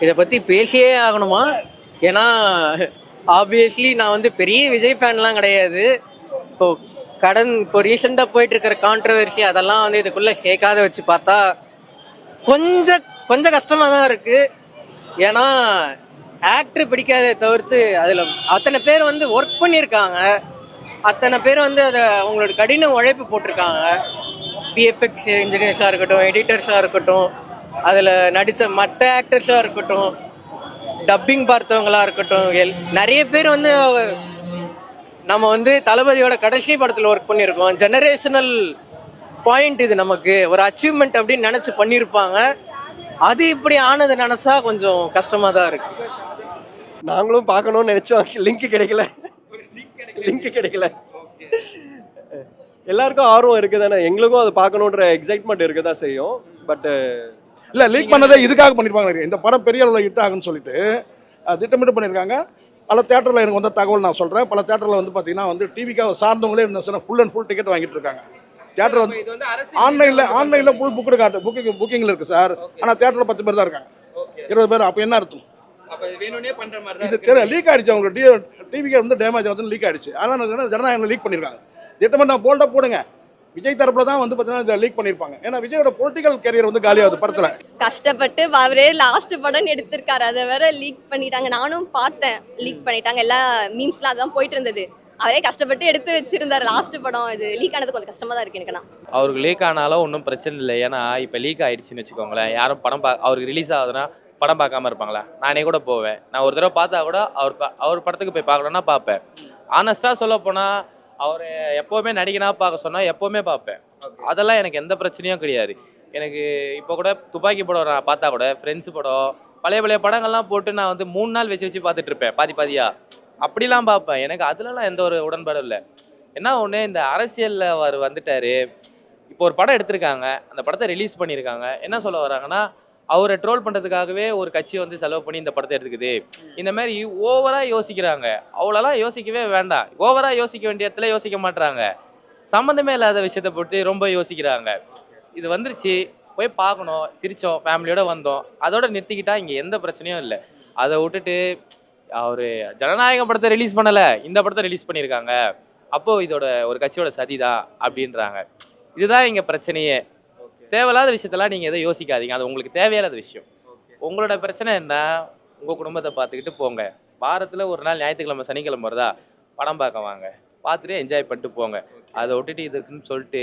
இதை பற்றி பேசியே ஆகணுமா? ஏன்னா ஆப்வியஸ்லி நான் வந்து பெரிய விஜய் ஃபேன்லாம் கிடையாது. இப்போ இப்போ ரீசெண்டாக போயிட்டு இருக்கிற கான்ட்ரவர்சி அதெல்லாம் வந்து இதுக்குள்ளே சேர்க்காத வச்சு பார்த்தா கொஞ்சம் கொஞ்சம் கஷ்டமாக தான் இருக்குது. ஏன்னா ஆக்டர் பிடிக்காததை தவிர்த்து அதில் அத்தனை பேர் வந்து ஒர்க் பண்ணியிருக்காங்க, அத்தனை பேர் வந்து அதை அவங்களோட கடின உழைப்பு போட்டிருக்காங்க. விஎஃப்எக்ஸ் இன்ஜினியர்ஸாக இருக்கட்டும், எடிட்டர்ஸாக இருக்கட்டும், அதில் நடித்த மற்ற ஆக்டர்ஸாக இருக்கட்டும், டப்பிங் பார்த்தவங்களா இருக்கட்டும், நிறைய பேர் வந்து நம்ம வந்து தளபதியோட கடைசி படத்தில் ஒர்க் பண்ணியிருக்கோம். ஜெனரேஷனல் பாயிண்ட் இது, நமக்கு ஒரு அச்சீவ்மெண்ட் அப்படின்னு நினச்சி பண்ணியிருப்பாங்க. அது இப்படி ஆனது நினச்சா கொஞ்சம் கஷ்டமாக தான் இருக்கு. நாங்களும் பார்க்கணும்னு நினச்சோம், லிங்க் கிடைக்கல. எல்லாருக்கும் ஆர்வம் இருக்குது தானே, எங்களுக்கும் அதை பார்க்கணுன்ற எக்ஸைட்மெண்ட் இருக்க தான் செய்யும். பட் இல்லை, லீக் பண்ணதை இதுக்காக பண்ணியிருப்பாங்க. இந்த படம் பெரிய அளவில் ஹிட் ஆகுன்னு சொல்லிட்டு திட்டமிட்டு பண்ணியிருக்காங்க. பல தேட்டரில் எனக்கு வந்த தகவல் நான் சொல்கிறேன். பல தேட்டரில் வந்து பார்த்தீங்கன்னா வந்து டிவிக்காக சார்ந்தவங்களே என்ன ஃபுல் அண்ட் ஃபுல் டிக்கெட் வாங்கிட்டு இருக்காங்க. தேட்டர் வந்து ஆன்லைனில் ஃபுல் புக்கிங்கில் இருக்குது சார். ஆனால் தேட்டரில் 10 பேர் தான் இருக்காங்க, 20 பேர். அப்போ என்ன அர்த்தம்? இது தெரியல, லீக் ஆகிடுச்சு. அவங்க டிவிக்கு வந்து டேமேஜ் வந்து லீக் ஆகிடுச்சு. அதனால் ஜனநாயகம் லீக் பண்ணியிருக்காங்க. திட்டமிட்டு நான் போல்டாக போடுங்க, விஜய் தரப்புல தான் வந்து பார்த்தீங்கன்னா லீக் பண்ணியிருப்பாங்க. ஏன்னா விஜயோட பொலிட்டிக்கல் கேரியர் வந்து காலியாகுது படத்தில். கஷ்டப்பட்டு அவரே லாஸ்ட் படம் எடுத்திருக்காரு, அதை வேற லீக் பண்ணிட்டாங்க. நானும் பார்த்தேன், லீக் பண்ணிட்டாங்க. எல்லா மீம்ஸ்லாம் அதான் போயிட்டு இருந்தது. அவரே கஷ்டப்பட்டு எடுத்து வச்சிருந்தாரு லாஸ்ட் படம். இது லீக் ஆனது கொஞ்சம் கஷ்டமா தான் இருக்கு எனக்கு. அவருக்கு லீக் ஆனாலும் ஒன்றும் பிரச்சனை இல்லை. ஏன்னா இப்போ லீக் ஆயிடுச்சுன்னு வச்சுக்கோங்களேன், யாரும் படம் அவருக்கு ரிலீஸ் ஆகுதுன்னா படம் பார்க்காம இருப்பாங்களா? நானே கூட போவேன். நான் ஒரு தடவை பார்த்தா கூட அவர் படத்துக்கு போய் பார்க்கணுன்னா பார்ப்பேன். ஆனஸ்டாக சொல்ல போனால் அவர் எப்போவுமே நடிகனாக பார்க்க சொன்னால் எப்போவுமே பார்ப்பேன். அதெல்லாம் எனக்கு எந்த பிரச்சனையும் கிடையாது. எனக்கு இப்போ கூட துப்பாக்கி படம் நான் பார்த்தா கூட, ஃப்ரெண்ட்ஸு படம், பழைய படங்கள்லாம் போட்டு நான் வந்து 3 நாள் வச்சு பார்த்துட்டு இருப்பேன், பாதியாக அப்படிலாம் பார்ப்பேன். எனக்கு அதுலலாம் எந்த ஒரு உடன்பாடும் இல்லை. என்ன ஒன்று, இந்த அரசியலில் அவர் வந்துட்டார். இப்போ ஒரு படம் எடுத்திருக்காங்க, அந்த படத்தை ரிலீஸ் பண்ணியிருக்காங்க. என்ன சொல்ல வராங்கன்னா, அவரை ட்ரோல் பண்ணுறதுக்காகவே ஒரு கட்சி வந்து செலவு பண்ணி இந்த படத்தை எடுத்துக்குது. இந்த மாதிரி ஓவராக யோசிக்கிறாங்க. அவ்வளோலாம் யோசிக்கவே வேண்டாம். ஓவராக யோசிக்க வேண்டிய இடத்துல யோசிக்க மாட்டுறாங்க. சம்மந்தமே இல்லாத விஷயத்தை போட்டு ரொம்ப யோசிக்கிறாங்க. இது வந்துருச்சு, போய் பார்க்கணும், சிரித்தோம், ஃபேமிலியோடு வந்தோம், அதோட நிறுத்திக்கிட்டா இங்கே எந்த பிரச்சனையும் இல்லை. அதை விட்டுட்டு அவர் ஜனநாயகம் படத்தை ரிலீஸ் பண்ணலை, இந்த படத்தை ரிலீஸ் பண்ணியிருக்காங்க, அப்போது இதோட ஒரு கட்சியோட சதி தான் அப்படின்றாங்க. இதுதான் இங்கே பிரச்சனையே. தேவையில்லாத விஷயத்தெல்லாம் நீங்கள் எதை யோசிக்காதீங்க. அது உங்களுக்கு தேவையில்லாத விஷயம். உங்களோட பிரச்சனை என்ன? உங்கள் குடும்பத்தை பார்த்துக்கிட்டு போங்க. வாரத்தில் ஒரு நாள் ஞாயிற்றுக்கிழமை சனிக்கிழமை வருதா, படம் பார்க்க வாங்க, பார்த்துட்டு என்ஜாய் பண்ணிட்டு போங்க. அதை விட்டுட்டு இதுக்குன்னு சொல்லிட்டு